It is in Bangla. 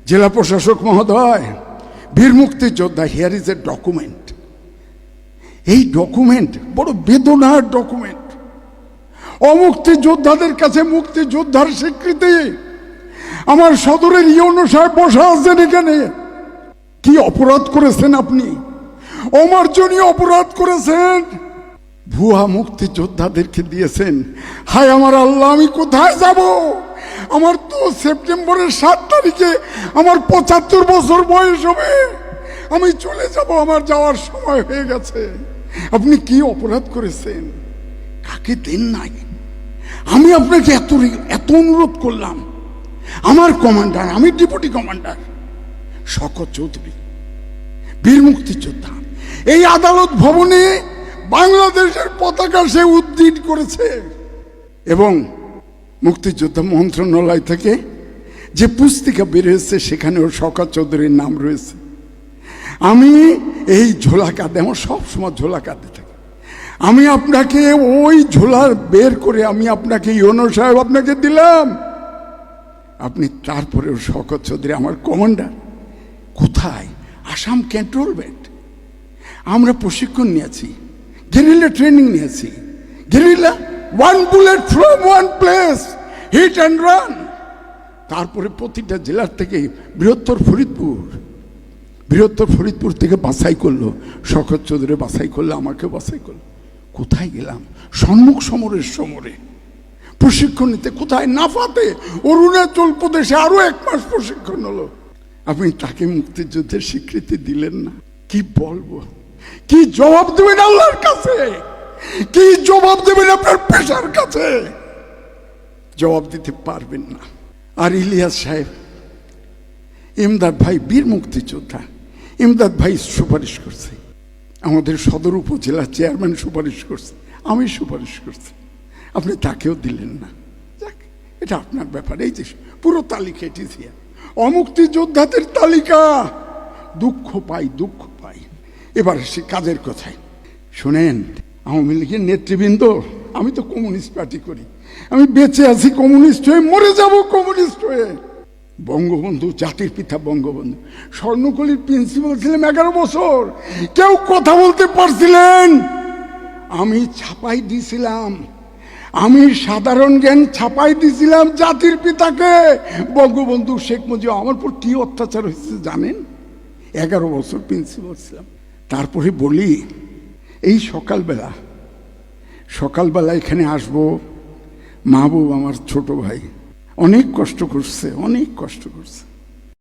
জেলা প্রশাসক মহোদয়, বীর মুক্তিযোদ্ধা, হিয়ার ইজ এ ডকুমেন্ট। এই ডকুমেন্ট বড় বেদনার ডকুমেন্ট। অমুক্তিযোদ্ধাদের কাছে মুক্তিযোদ্ধার স্বীকৃতি। আমার সদরের ইউনো সাহেব বসা আছেন এখানে। কি অপরাধ করেছেন আপনি? অমার্জনীয় অপরাধ করেছেন। ভুয়া মুক্তিযোদ্ধাদেরকে দিয়েছেন। হায় আমার আল্লাহ, আমি কোথায় যাব? আমার তো সেপ্টেম্বরের 7 তারিখে আমার 75 বছর বয়স হবে। আমি চলে যাব, আমার যাওয়ার সময় হয়ে গেছে। আপনি কি অপরাধ করেছেন? কাকে দেন নাই? আমি আপনাকে এত অনুরোধ করলাম। আমার কমান্ডার, আমি ডেপুটি কমান্ডার শওকত চৌধুরী, বীর মুক্তিযোদ্ধা, এই আদালত ভবনে বাংলাদেশের পতাকা সে উড্ডীন করেছে। এবং মুক্তিযোদ্ধা মন্ত্রণালয় থেকে যে পুস্তিকা বের হয়েছে সেখানেও শওকত চৌধুরীর নাম রয়েছে। আমি এই ঝোলা কাঁধে, আমার সবসময় ঝোলা কাঁধে থাকে। আমি আপনাকে ওই ঝোলার বের করে আমি আপনাকে ইউনো সাহেব আপনাকে দিলাম। আপনি তারপরেও শওকত চৌধুরী আমার কমান্ডার। কোথায়? আসাম ক্যান্টনমেন্ট। আমরা প্রশিক্ষণ নিয়েছি, গেরিলা ট্রেনিং নিয়েছি। Guerrilla, one bullet from one place, hit and run. তারপরে প্রতিটা জেলার থেকে বৃহত্তর ফরিদপুর থেকে বাছাই করলো শওকত চৌধুরী, বাছাই করলো, আমাকে বাছাই করলো। কোথায় গেলাম? সম্মুখ সমরে প্রশিক্ষণ নিতে। কোথায়? নাফাতে, অরুণাচল প্রদেশে আরো 1 মাস প্রশিক্ষণ হলো। আপনি তাকে মুক্তিযুদ্ধের স্বীকৃতি দিলেন না। কি বলবো? কি জবাব দেবেন আল্লাহর কাছে? কি জবাব দেবেন আপনার পেশার কাছে? জবাব দিতে পারবেন না। আর ইলিয়াস সাহেব, ইমদাদ ভাই বীর মুক্তিযোদ্ধা, ইমদাদ ভাই সুপারিশ করছে, আমাদের সদর উপজেলা চেয়ারম্যান সুপারিশ করছে, আমি সুপারিশ করছি, আপনি তাকেও দিলেন না। যাক, এটা আপনার ব্যাপার। এই যে পুরো তালিকা, এটি অমুক্তিযোদ্ধাদের তালিকা। দুঃখ পাই। এবার সে কাজের কথায় শোনেন। আওয়ামী লীগের নেতৃবৃন্দ, আমি তো কমিউনিস্ট পার্টি করি, আমি বেঁচে আছি কমিউনিস্ট হয়ে, মরে যাব কমিউনিস্ট হয়ে। বঙ্গবন্ধু, জাতির পিতা বঙ্গবন্ধু, স্বর্ণকলির প্রিন্সিপাল ছিলাম 11 বছর। কেউ কথা বলতে পারছিলেন? আমি ছাপাই দিয়েছিলাম, আমি সাধারণ জ্ঞান ছাপাই দিয়েছিলাম জাতির পিতাকে। বঙ্গবন্ধু শেখ মুজিব আমার উপর কি অত্যাচার হয়েছে জানেন? 11 বছর প্রিন্সিপাল ছিলাম। তারপরে বলি, এই সকালবেলা এখানে আসবো। মাহবুব আমার ছোট ভাই অনেক কষ্ট করছে।